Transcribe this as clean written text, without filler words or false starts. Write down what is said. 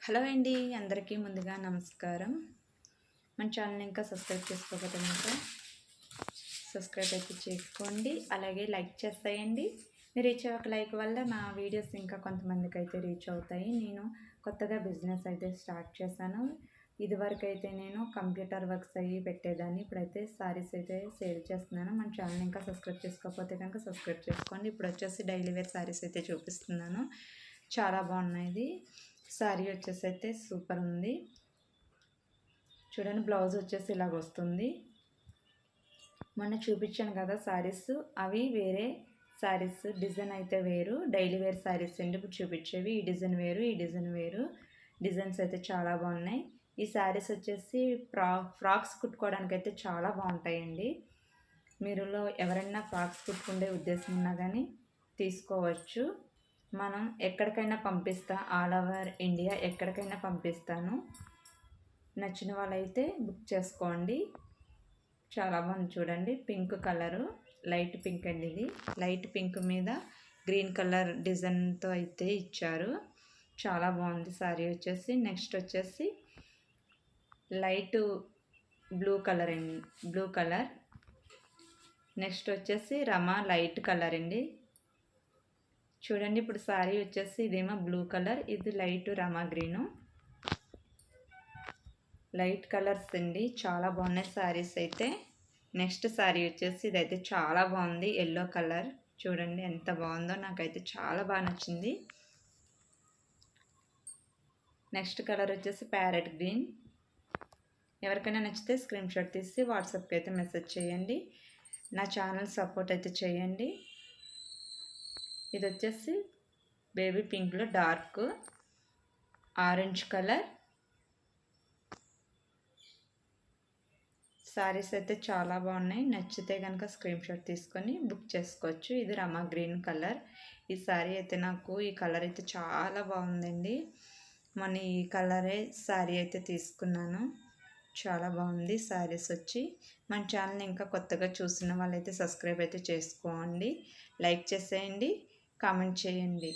Hello అండి, అందరికీ ముందుగా నమస్కారం. మన ఛానల్ ఇంకా సబ్స్క్రైబ్ చేసుకోకపోతే కనుక సబ్స్క్రైబ్ అయితే చేసుకోండి. అలాగే లైక్ చేస్తాయండి. మీరు ఇచ్చే ఒక లైక్ వల్ల నా వీడియోస్ ఇంకా కొంతమందికి అయితే రీచ్ అవుతాయి. నేను కొత్తగా బిజినెస్ అయితే స్టార్ట్ చేశాను. ఇదివరకు అయితే నేను కంప్యూటర్ వర్క్స్ అయ్యి పెట్టేదాన్ని. ఇప్పుడైతే సారీస్ అయితే సేల్ చేస్తున్నాను. మన ఛానల్ ఇంకా సబ్స్క్రైబ్ చేసుకోకపోతే కనుక సబ్స్క్రైబ్ చేసుకోండి. ఇప్పుడు వచ్చేసి డైలీ వేర్ సారీస్ అయితే చూపిస్తున్నాను. చాలా బాగున్నాయి. శారీ వచ్చేసి అయితే సూపర్ ఉంది. చూడండి, బ్లౌజ్ వచ్చేసి ఇలాగ వస్తుంది. మొన్న చూపించాను కదా శారీస్, అవి వేరే శారీస్. డిజైన్ అయితే వేరు. డైలీ వేర్ శారీస్ అండి ఇప్పుడు చూపించేవి. ఈ డిజైన్ వేరు, ఈ డిజైన్ వేరు. డిజైన్స్ అయితే చాలా బాగున్నాయి. ఈ శారీస్ వచ్చేసి ఫ్రాక్స్ కుట్టుకోవడానికి అయితే చాలా బాగుంటాయండి. మీరులో ఎవరైనా ఫ్రాక్స్ కుట్టుకునే ఉద్దేశం ఉన్నా కానీ తీసుకోవచ్చు. మనం ఎక్కడికైనా పంపిస్తా, ఆల్ ఓవర్ ఇండియా ఎక్కడికైనా పంపిస్తాను. నచ్చిన వాళ్ళైతే బుక్ చేసుకోండి. చాలా బాగుంది చూడండి. పింక్ కలరు, లైట్ పింక్ అండి. ఇది లైట్ పింక్ మీద గ్రీన్ కలర్ డిజైన్తో అయితే ఇచ్చారు. చాలా బాగుంది శారీ వచ్చేసి. నెక్స్ట్ వచ్చేసి లైట్ బ్లూ కలర్ అండి, బ్లూ కలర్. నెక్స్ట్ వచ్చేసి రమా లైట్ కలర్ అండి. చూడండి, ఇప్పుడు శారీ వచ్చేసి ఇదేమో బ్లూ కలర్, ఇది లైట్ రమా గ్రీను. లైట్ కలర్స్ అండి, చాలా బాగున్నాయి శారీస్ అయితే. నెక్స్ట్ శారీ వచ్చేసి ఇదైతే చాలా బాగుంది, ఎల్లో కలర్. చూడండి ఎంత బాగుందో, నాకైతే చాలా బాగా నచ్చింది. నెక్స్ట్ కలర్ వచ్చేసి ప్యారెట్ గ్రీన్. ఎవరికైనా నచ్చితే స్క్రీన్ షాట్ తీసి వాట్సాప్కి అయితే మెసేజ్ చేయండి. నా ఛానల్ సపోర్ట్ అయితే చేయండి. ఇది వచ్చేసి బేబీ పింక్లో డార్క్ ఆరెంజ్ కలర్. శారీస్ అయితే చాలా బాగున్నాయి. నచ్చితే కనుక స్క్రీన్ షాట్ తీసుకొని బుక్ చేసుకోవచ్చు. ఇది రమా గ్రీన్ కలర్. ఈ శారీ అయితే నాకు ఈ కలర్ అయితే చాలా బాగుందండి. మన ఈ కలరే శారీ అయితే తీసుకున్నాను. చాలా బాగుంది శారీస్ వచ్చి. మన ఛానల్ ఇంకా కొత్తగా చూసిన వాళ్ళైతే సబ్స్క్రైబ్ అయితే చేసుకోండి. లైక్ చేసేయండి, కామెంట్ చేయండి.